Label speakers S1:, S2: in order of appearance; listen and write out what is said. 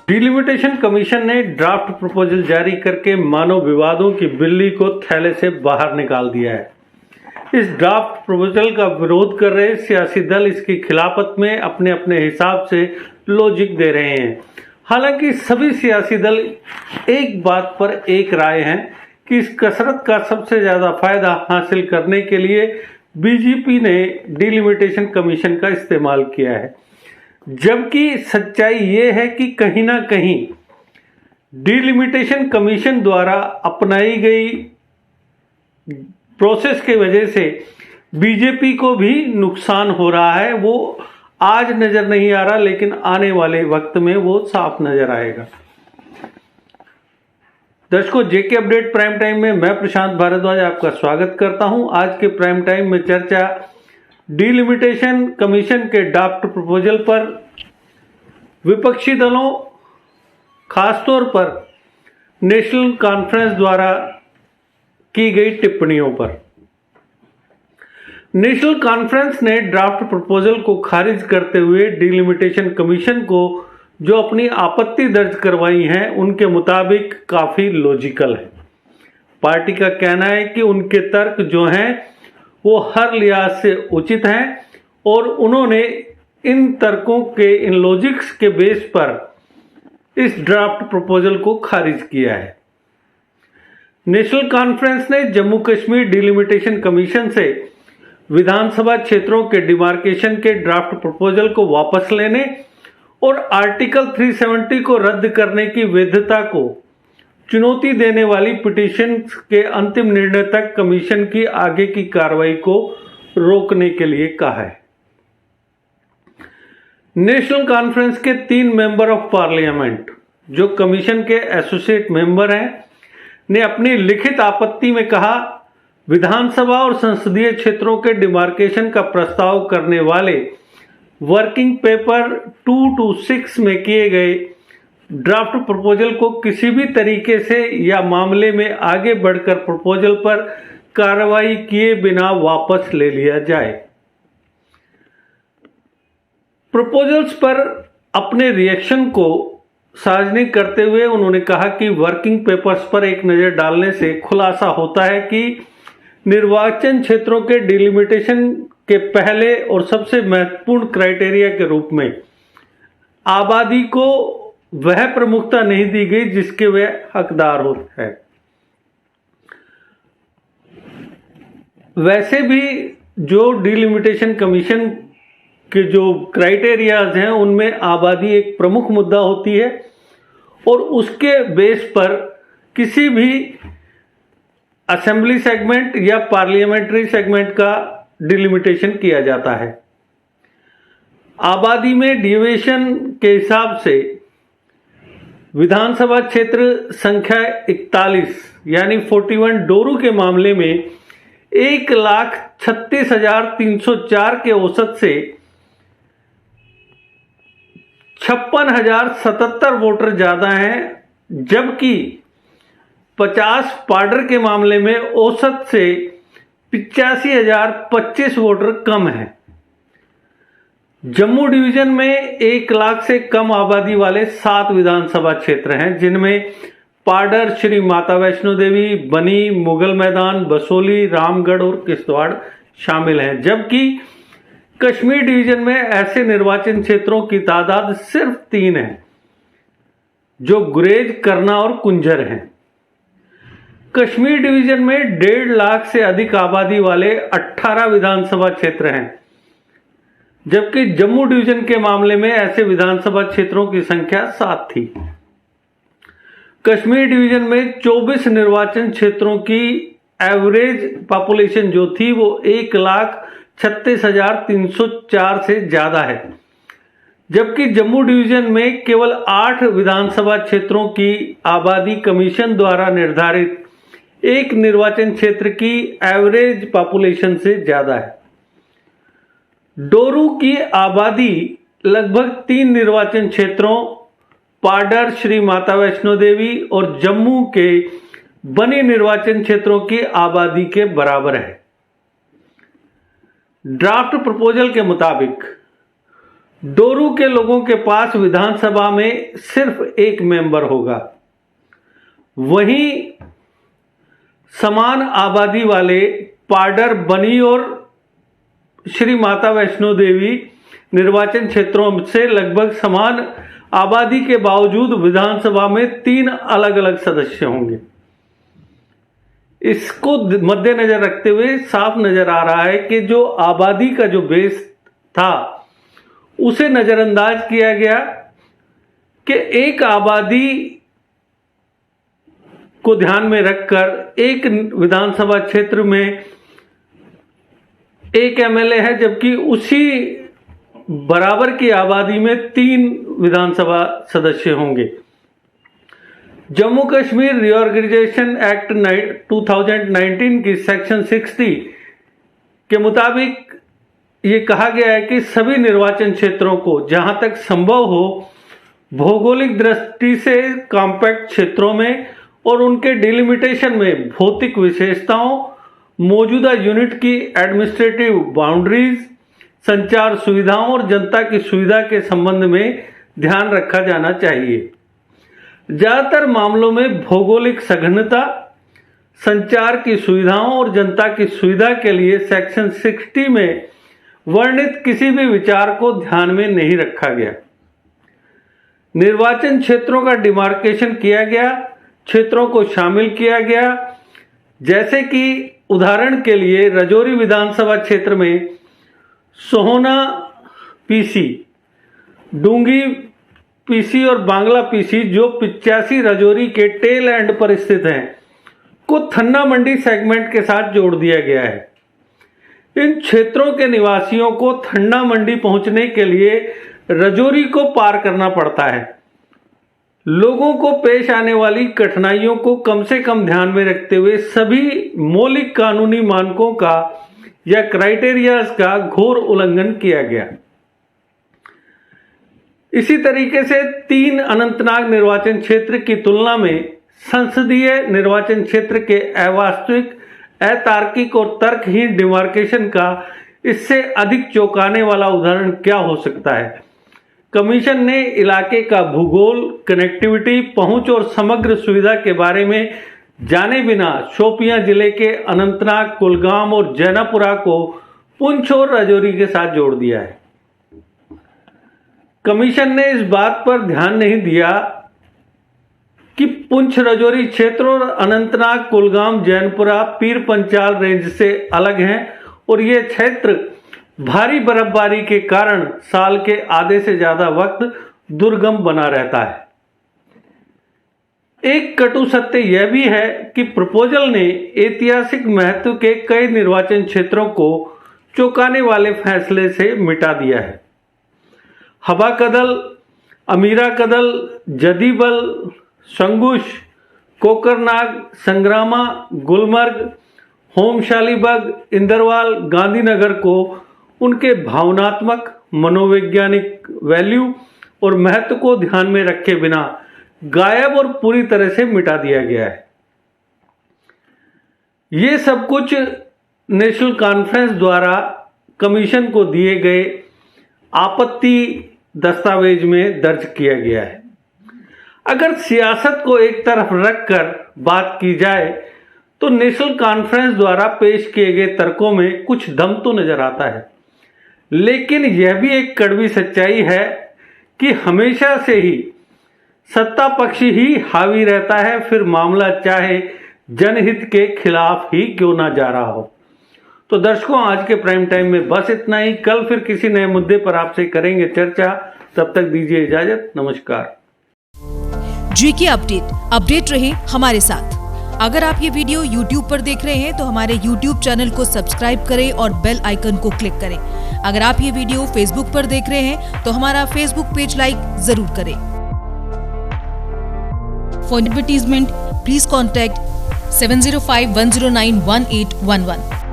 S1: Delimitation commission ने draft proposal जारी करके मानव विवादों की बिल्ली को थैले से बाहर निकाल दिया है। इस ड्राफ्ट प्रपोजल का विरोध कर रहे सियासी दल इसकी खिलाफत में अपने अपने हिसाब से लॉजिक दे रहे हैं। हालांकि सभी सियासी दल एक बात पर एक राय हैं कि इस कसरत का सबसे ज्यादा फायदा हासिल करने के लिए बीजेपी ने डिलिमिटेशन कमीशन का इस्तेमाल किया है, जबकि सच्चाई ये है कि कहीं ना कहीं डिलिमिटेशन कमीशन द्वारा अपनाई गई प्रोसेस की वजह से बीजेपी को भी नुकसान हो रहा है। वो आज नजर नहीं आ रहा, लेकिन आने वाले वक्त में वो साफ नजर आएगा। दर्शकों, जेके अपडेट प्राइम टाइम में मैं प्रशांत भारद्वाज आपका स्वागत करता हूं। आज के प्राइम टाइम में चर्चा डिलिमिटेशन कमीशन के ड्राफ्ट प्रपोजल पर विपक्षी दलों, खासतौर पर नेशनल कॉन्फ्रेंस द्वारा की गई टिप्पणियों पर। नेशनल कॉन्फ्रेंस ने ड्राफ्ट प्रपोजल को खारिज करते हुए डिलिमिटेशन कमीशन को जो अपनी आपत्ति दर्ज करवाई है उनके मुताबिक काफी लॉजिकल है। पार्टी का कहना है कि उनके तर्क जो हैं वो हर लिहाज से उचित हैं और उन्होंने इन तर्कों के, इन लॉजिक्स के बेस पर इस ड्राफ्ट प्रपोजल को खारिज किया है। नेशनल कॉन्फ्रेंस ने जम्मू कश्मीर डिलिमिटेशन कमीशन से विधानसभा क्षेत्रों के डिमार्केशन के ड्राफ्ट प्रपोजल को वापस लेने और आर्टिकल 370 को रद्द करने की वैधता को चुनौती देने वाली पिटीशन के अंतिम निर्णय तक कमीशन की आगे की कार्रवाई को रोकने के लिए कहा है। नेशनल कॉन्फ्रेंस के 3 मेंबर ऑफ पार्लियामेंट जो कमीशन के एसोसिएट मेंबर हैं ने अपनी लिखित आपत्ति में कहा, विधानसभा और संसदीय क्षेत्रों के डिमार्केशन का प्रस्ताव करने वाले वर्किंग पेपर 226 में किए गए ड्राफ्ट प्रपोजल को किसी भी तरीके से या मामले में आगे बढ़कर प्रपोजल पर कार्रवाई किए बिना वापस ले लिया जाए। प्रपोजल्स पर अपने रिएक्शन को सार्वजनिक करते हुए उन्होंने कहा कि वर्किंग पेपर्स पर एक नज़र डालने से खुलासा होता है कि निर्वाचन क्षेत्रों के डिलिमिटेशन के पहले और सबसे महत्वपूर्ण क्राइटेरिया के रूप में आबादी को वह प्रमुखता नहीं दी गई जिसके वह हकदार होता है। वैसे भी जो डिलिमिटेशन कमीशन के जो क्राइटेरियाज हैं उनमें आबादी एक प्रमुख मुद्दा होती है और उसके बेस पर किसी भी असेंबली सेगमेंट या पार्लियामेंट्री सेगमेंट का डिलिमिटेशन किया जाता है। आबादी में डिविएशन के हिसाब से विधानसभा क्षेत्र संख्या 41 यानी 41 डोरू के मामले में 1,36,304 के औसत से 56,077 वोटर ज्यादा हैं, जबकि 50 पार्डर के मामले में औसत से 85,025 वोटर कम है। जम्मू डिवीजन में 1 लाख से कम आबादी वाले 7 विधानसभा क्षेत्र हैं, जिनमें पाडर, श्री माता वैष्णो देवी, बनी, मुगल मैदान, बसोली, रामगढ़ और किश्तवाड़ शामिल हैं। जबकि कश्मीर डिवीजन में ऐसे निर्वाचन क्षेत्रों की तादाद सिर्फ 3 है, जो गुरेज, करना और कुंजर हैं। कश्मीर डिवीजन में 1.5 लाख से अधिक आबादी वाले 18 विधानसभा क्षेत्र हैं, जबकि जम्मू डिवीजन के मामले में ऐसे विधानसभा क्षेत्रों की संख्या 7 थी। कश्मीर डिवीजन में 24 निर्वाचन क्षेत्रों की एवरेज पॉपुलेशन जो थी वो 1,36,304 से ज्यादा है, जबकि जम्मू डिवीजन में केवल 8 विधानसभा क्षेत्रों की आबादी कमीशन द्वारा निर्धारित एक निर्वाचन क्षेत्र की एवरेज पॉपुलेशन से ज्यादा है। डोरू की आबादी लगभग 3 निर्वाचन क्षेत्रों पाडर, श्री माता वैष्णो देवी और जम्मू के बनी निर्वाचन क्षेत्रों की आबादी के बराबर है। ड्राफ्ट प्रपोजल के मुताबिक डोरू के लोगों के पास विधानसभा में सिर्फ एक मेंबर होगा। वहीं समान आबादी वाले पाडर, बनी और श्री माता वैष्णो देवी निर्वाचन क्षेत्रों से लगभग समान आबादी के बावजूद विधानसभा में 3 अलग अलग सदस्य होंगे। इसको मद्देनजर रखते हुए साफ नजर आ रहा है कि जो आबादी का जो बेस था उसे नजरअंदाज किया गया कि एक आबादी को ध्यान में रखकर एक विधानसभा क्षेत्र में एक एमएलए है, जबकि उसी बराबर की आबादी में 3 विधानसभा सदस्य होंगे। जम्मू कश्मीर रीऑर्गेनाइजेशन एक्ट 2019 की सेक्शन 60 के मुताबिक ये कहा गया है कि सभी निर्वाचन क्षेत्रों को जहां तक संभव हो भौगोलिक दृष्टि से कॉम्पैक्ट क्षेत्रों में और उनके डिलिमिटेशन में भौतिक विशेषताओं, मौजूदा यूनिट की एडमिनिस्ट्रेटिव बाउंड्रीज, संचार सुविधाओं और जनता की सुविधा के संबंध में ध्यान रखा जाना चाहिए। ज्यादातर मामलों में भौगोलिक सघनता, संचार की सुविधाओं और जनता की सुविधा के लिए सेक्शन 60 में वर्णित किसी भी विचार को ध्यान में नहीं रखा गया। निर्वाचन क्षेत्रों का डिमार्केशन किया गया, क्षेत्रों को शामिल किया गया, जैसे कि उदाहरण के लिए राजौरी विधानसभा क्षेत्र में सोहना पीसी, डूंगी पीसी और बांग्ला पीसी जो 85 राजौरी के टेल एंड पर स्थित हैं को थन्ना मंडी सेगमेंट के साथ जोड़ दिया गया है। इन क्षेत्रों के निवासियों को थन्ना मंडी पहुंचने के लिए राजौरी को पार करना पड़ता है। लोगों को पेश आने वाली कठिनाइयों को कम से कम ध्यान में रखते हुए सभी मौलिक कानूनी मानकों का या क्राइटेरियाज का घोर उल्लंघन किया गया। इसी तरीके से 3 अनंतनाग निर्वाचन क्षेत्र की तुलना में संसदीय निर्वाचन क्षेत्र के अवास्तविक, अतार्किक और तर्कहीन डिमार्केशन का इससे अधिक चौंकाने वाला उदाहरण क्या हो सकता है। कमीशन ने इलाके का भूगोल, कनेक्टिविटी, पहुंच और समग्र सुविधा के बारे में जाने बिना शोपियां जिले के अनंतनाग, कुलगाम और जैनापुरा को पुंछ और राजौरी के साथ जोड़ दिया है। कमीशन ने इस बात पर ध्यान नहीं दिया कि पुंछ राजौरी क्षेत्र और अनंतनाग, कुलगाम, जैनपुरा पीर पंचाल रेंज से अलग हैं और ये क्षेत्र भारी बर्फबारी के कारण साल के आधे से ज्यादा वक्त दुर्गम बना रहता है। एक कटु सत्य यह भी है कि प्रपोजल ने ऐतिहासिक महत्व के कई निर्वाचन क्षेत्रों को चौंकाने वाले फैसले से मिटा दिया है। हबा कदल, अमीरा कदल, जदीबल, संगुश, कोकरनाग, संग्रामा, गुलमर्ग, होमशालीबाग, इंदरवाल, गांधीनगर को उनके भावनात्मक, मनोवैज्ञानिक वैल्यू और महत्व को ध्यान में रखे बिना गायब और पूरी तरह से मिटा दिया गया है। ये सब कुछ नेशनल कॉन्फ्रेंस द्वारा कमीशन को दिए गए आपत्ति दस्तावेज में दर्ज किया गया है। अगर सियासत को एक तरफ रखकर बात की जाए तो नेशनल कॉन्फ्रेंस द्वारा पेश किए गए तर्कों में कुछ दम तो नजर आता है, लेकिन यह भी एक कड़वी सच्चाई है कि हमेशा से ही सत्ता पक्ष ही हावी रहता है, फिर मामला चाहे जनहित के खिलाफ ही क्यों ना जा रहा हो। तो दर्शकों, आज के प्राइम टाइम में बस इतना ही। कल फिर किसी नए मुद्दे पर आपसे करेंगे चर्चा। तब तक दीजिए इजाजत। नमस्कार।
S2: जीके अपडेट रहे हमारे साथ। अगर आप ये वीडियो YouTube पर देख रहे हैं तो हमारे YouTube चैनल को सब्सक्राइब करें और बेल आइकन को क्लिक करें। अगर आप ये वीडियो Facebook पर देख रहे हैं तो हमारा Facebook पेज लाइक जरूर करें। For advertisement please contact 7051091811।